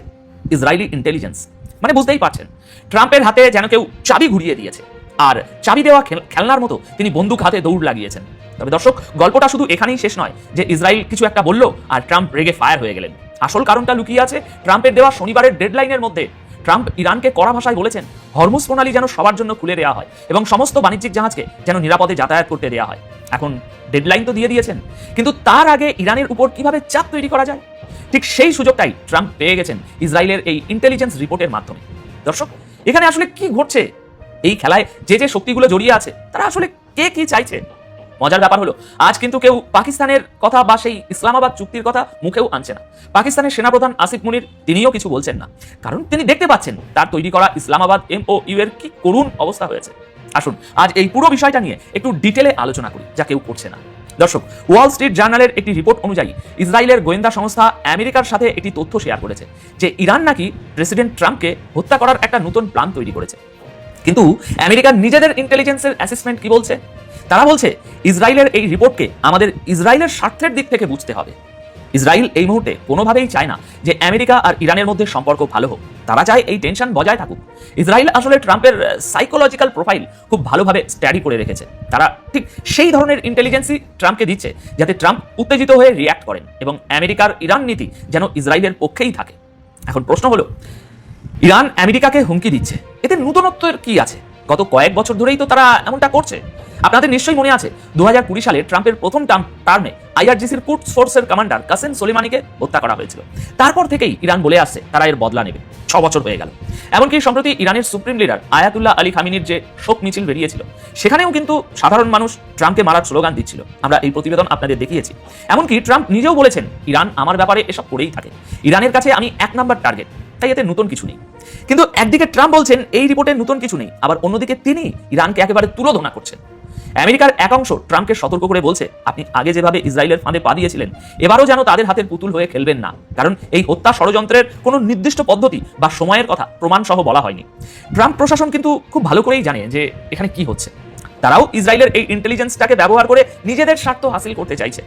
Israeli intelligence. মানে বুঝতেই পারছেন, ট্রাম্পের হাতে যেন কেউ চাবি ঘুরিয়ে দিয়েছে, আর চাবি দেওয়া খেলনার মতো তিনি বন্দুক হাতে দৌড় লাগিয়েছেন। তবে দর্শক, গল্পটা শুধু এখানেই শেষ নয় যে ইসরায়েল কিছু একটা বলল আর ট্রাম্প রেগে ফায়ার হয়ে গেলেন। আসল কারণটা লুকিয়ে আছে ট্রাম্পের দেওয়া শনিবারের ডেডলাইনের মধ্যে। ট্রাম্প ইরানকে কড়া ভাষায় বলেছেন, হরমুজ প্রণালী যেন সবার জন্য খুলে দেওয়া হয় এবং সমস্ত বাণিজ্যিক জাহাজকে যেন নিরাপদে যাতায়াত করতে দেওয়া হয়। এখন ডেডলাইন তো দিয়ে দিয়েছেন, কিন্তু তার আগে ইরানের উপর কিভাবে চাপ তৈরি করা যায়, ঠিক সেই সুযোগটাই ট্রাম্প পেয়ে গেছেন ইসরায়েলের এই ইন্টেলিজেন্স রিপোর্টের মাধ্যমে। দর্শক, এখানে আসলে কি ঘটছে? এই খেলায় যে যে শক্তিগুলো জড়িয়ে আছে, তারা আসলে কে কি চাইছে? মজার ব্যাপার হলো, আজ কিন্তু কেউ পাকিস্তানের কথা বা সেই ইসলামাবাদ চুক্তির কথা মুখেও আনছে না। পাকিস্তানের সেনাপ্রধান আসিফ মুনির তিনিও কিছু বলছেন না, কারণ তিনি দেখতে পাচ্ছেন তার তৈরি করা ইসলামাবাদ MOU এর কি করুণ অবস্থা হয়েছে। আসুন আজ এই পুরো বিষয়টা নিয়ে একটু ডিটেলে আলোচনা করি, যা কেউ করছে না। দর্শক, ওয়াল স্ট্রিট জার্নালের একটি রিপোর্ট অনুযায়ী ইসরায়েলের গোয়েন্দা সংস্থা আমেরিকার সাথে একটি তথ্য শেয়ার করেছে যে ইরান নাকি প্রেসিডেন্ট ট্রাম্পকে হত্যা করার একটা নতুন প্ল্যান তৈরি করেছে। কিন্তু আমেরিকার নিজেদের ইন্টেলিজেন্সের অ্যাসেসমেন্ট কি বলছে? তারা বলছে, ইসরায়েলের এই রিপোর্টকে আমাদের ইসরায়েলের স্বার্থের দিক থেকে বুঝতে হবে। ইসরায়েল এই মুহূর্তে কোনোভাবেই চায় না যে আমেরিকা আর ইরানের মধ্যে সম্পর্ক ভালো হোক, তারা চায় এই টেনশন বজায় থাকুক। ইসরায়েল আসলে ট্রাম্পের সাইকোলজিক্যাল প্রোফাইল খুব ভালোভাবে স্টাডি করে রেখেছে। তারা ঠিক সেই ধরনের ইন্টেলিজেন্সই ট্রাম্পকে দিচ্ছে, যাতে ট্রাম্প উত্তেজিত হয়ে রিয়্যাক্ট করেন এবং আমেরিকার ইরান নীতি যেন ইসরায়েলের পক্ষেই থাকে। এখন প্রশ্ন হলো, ইরান আমেরিকাকে হুমকি দিচ্ছে, এতে নতুনত্বের কি আছে? গত কয়েক বছর ধরেই তো তারা এমনটা করছে। আপনাদের নিশ্চয়ই মনে আছে 2020 সালে ট্রাম্পের প্রথম টার্মে আইআরজিসির কুডস ফোর্সের কমান্ডার কাসেম সোলেমানিকে হত্যা করা হয়েছিল। তারপর থেকেই ইরান বলে আসছে তারা এর বদলা নেবে। 6 বছর হয়ে গেল। এমনকি সম্প্রতি ইরানের সুপ্রিম লিডার আয়াতুল্লাহ আলী খামিনির যে শোক মিছিল বেরিয়েছিল, সেখানেও কিন্তু সাধারণ মানুষ ট্রাম্পকে মারার স্লোগান দিচ্ছিল। আমরা এই প্রতিবেদন আপনাদের দেখিয়েছি। এমনকি ট্রাম্প নিজেও বলেছেন, ইরান আমার ব্যাপারে এসব করেই থাকে, ইরানের কাছে আমি 1 নম্বর টার্গেট, তাই এতে নতুন কিছু নেই। কিন্তু একদিকে ট্রাম্প বলছেন এই রিপোর্টে নতুন কিছু নেই, আবার অন্যদিকে তিনি ইরানকে একেবারে তুলোধনা করছেন। আমেরিকার এক অংশ ট্রাম্পকে সতর্ক করে বলছে, আপনি আগে যেভাবে ইসরায়েলের ফাঁদে পা দিয়েছিলেন, এবারও যেন তাদের হাতের পুতুল হয়ে খেলবেন না, কারণ এই হত্যা ষড়যন্ত্রের কোনো নির্দিষ্ট পদ্ধতি বা সময়ের কথা প্রমাণ সহ বলা হয়নি। ট্রাম্প প্রশাসন কিন্তু খুব ভালো করেই জানে যে এখানে কি হচ্ছে। তারাও ইসরায়েলের এই ইন্টেলিজেন্সটাকে ব্যবহার করে নিজেদের স্বার্থ হাসিল করতে চাইছে।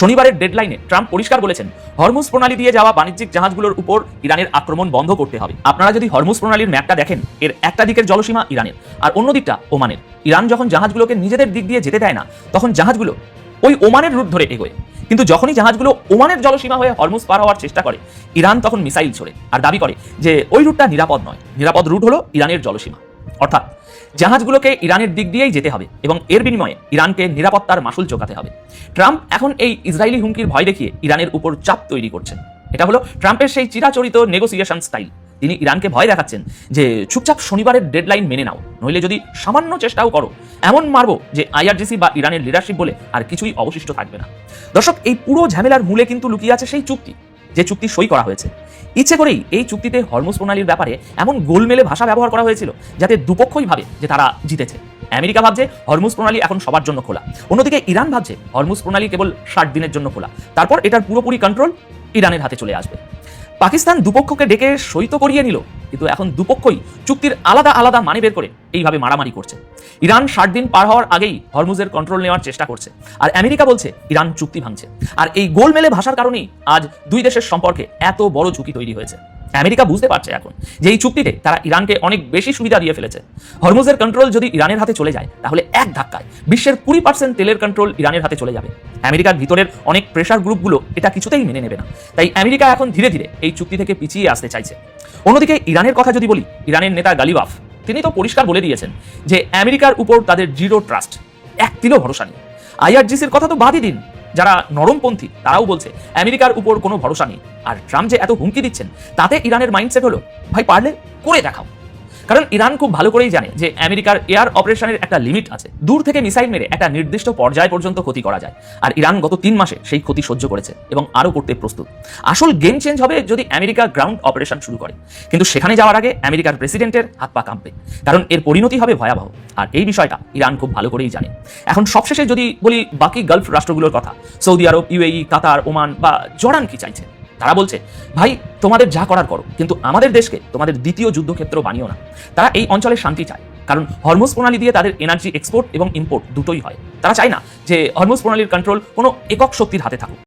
শনিবারের ডেডলাইনে ট্রাম্প পরিষ্কার বলেছেন, হরমুজ প্রণালী দিয়ে যাওয়া বাণিজ্যিক জাহাজগুলোর উপর ইরানের আক্রমণ বন্ধ করতে হবে। আপনারা যদি হরমুজ প্রণালীর ম্যাপটা দেখেন, এর একটা দিকের জলসীমা ইরানের আর অন্য দিকটা ওমানের। ইরান যখন জাহাজগুলোকে নিজেদের দিক দিয়ে যেতে দেয় না, তখন জাহাজগুলো ওই ওমানের রুট ধরে এগোয়। কিন্তু যখনই জাহাজগুলো ওমানের জলসীমা হয়ে হরমুজ পার হওয়ার চেষ্টা করে, ইরান তখন মিসাইল ছোড়ে আর দাবি করে যে ওই রুটটা নিরাপদ নয়, নিরাপদ রুট হলো ইরানের জলসীমা। অর্থাৎ জাহাজগুলোকে ইরানের দিক দিয়েই যেতে হবে এবং এর বিনিময়ে ইরানকে নিরাপত্তার মাসুল চোকাতে হবে। ট্রাম্প এখন এই ইসরায়েলি হুমকির ভয় দেখিয়ে ইরানের উপর চাপ তৈরি করছেন। এটা হলো ট্রাম্পের সেই চিরাচরিত নেগোসিয়েশন স্টাইল। তিনি ইরানকে ভয় দেখাচ্ছেন যে চুপচাপ শনিবারের ডেডলাইন মেনে নাও, নইলে যদি সামান্য চেষ্টাও করো, এমন মারবো যে আইআরজিসি বা ইরানের লিডারশিপ বলে আর কিছুই অবশিষ্ট থাকবে না। দর্শক, এই পুরো ঝামেলার মূলে কিন্তু লুকিয়ে আছে সেই চুক্তি, যে চুক্তি সই করা হয়েছে। ইচ্ছে করেই এই চুক্তিতে হরমুজ প্রণালীর ব্যাপারে এমন গোলমেলে ভাষা ব্যবহার করা হয়েছিল যাতে দুপক্ষই ভাবে যে তারা জিতেছে। আমেরিকা ভাবছে হরমুজ প্রণালী এখন সবার জন্য খোলা, অন্যদিকে ইরান ভাবছে হরমুজ প্রণালী কেবল 60 দিনের জন্য খোলা, তারপর এটার পুরোপুরি কন্ট্রোল ইরানের হাতে চলে আসবে। পাকিস্তান দুপক্ষকে ডেকে সই তো করিয়ে নিল, কিন্তু এখন দুপক্ষই চুক্তির আলাদা আলাদা মানে বের করে এইভাবে মারামারি করছে। ইরান 60 দিন পার হওয়ার আগেই হরমুজের কন্ট্রোল নেওয়ার চেষ্টা করছে, আর আমেরিকা বলছে ইরান চুক্তি ভাঙছে। আর এই গোলমেলে ভাষার কারণেই আজ দুই দেশের সম্পর্কে এত বড় ঝুঁকি তৈরি হয়েছে। আমেরিকা বুঝতে পারছে এখন যে এই চুক্তিতে তারা ইরানকে অনেক বেশি সুবিধা দিয়ে ফেলেছে। হরমুজের কন্ট্রোল যদি ইরানের হাতে চলে যায়, তাহলে এক ধাক্কায় বিশ্বের 20% তেলের কন্ট্রোল ইরানের হাতে চলে যাবে। আমেরিকার ভিতরের অনেক প্রেসার গ্রুপগুলো এটা কিছুতেই মেনে নেবে না, তাই আমেরিকা এখন ধীরে ধীরে এই চুক্তি থেকে পিছিয়ে আসতে চাইছে। অন্যদিকে ইরানের কথা যদি বলি, ইরানের নেতা গালিবাফ তিনি তো পরিষ্কার বলে দিয়েছেন যে আমেরিকার উপর তাদের জিরো ট্রাস্ট, এক তিলও ভরসা নেই। আইআরজিসির কথা তো বাদই দিন, যারা নরমপন্থী তারাও বলছে আমেরিকার উপর কোনো ভরসা নেই। আর ট্রাম্প যে এত হুমকি দিচ্ছেন, তাতে ইরানের মাইন্ডসেট হলো ভাই পারলে করে দেখাও। কারণ ইরান খুব ভালো করেই জানে যে আমেরিকার এয়ার অপারেশনের একটা লিমিট আছে, দূর থেকে মিসাইল মেরে একটা নির্দিষ্ট পর্যায় পর্যন্ত ক্ষতি করা যায়। আর ইরান গত 3 মাসে সেই ক্ষতি সহ্য করেছে এবং আরও করতে প্রস্তুত। আসল গেম চেঞ্জ হবে যদি আমেরিকা গ্রাউন্ড অপারেশন শুরু করে, কিন্তু সেখানে যাওয়ার আগে আমেরিকার প্রেসিডেন্টের হাত পা কাঁপবে, কারণ এর পরিণতি হবে ভয়াবহ। আর এই বিষয়টা ইরান খুব ভালো করেই জানে। এখন সবশেষে যদি বলি বাকি গালফ রাষ্ট্রগুলোর কথা, সৌদি আরব, ইউএই, কাতার, ওমান বা জর্ডান কি চাইছে? তারা বলছে ভাই তোমাদের যা করার করো, কিন্তু আমাদের দেশকে তোমাদের দ্বিতীয় যুদ্ধক্ষেত্র বানিও না। তারা এই অঞ্চলে শান্তি চায়, কারণ হরমুজ প্রণালী দিয়ে তাদের এনার্জি এক্সপোর্ট এবং ইম্পোর্ট দুটোই হয়। তারা চায় না যে হরমুজ প্রণালীর কন্ট্রোল কোনো একক শক্তির হাতে থাকুক।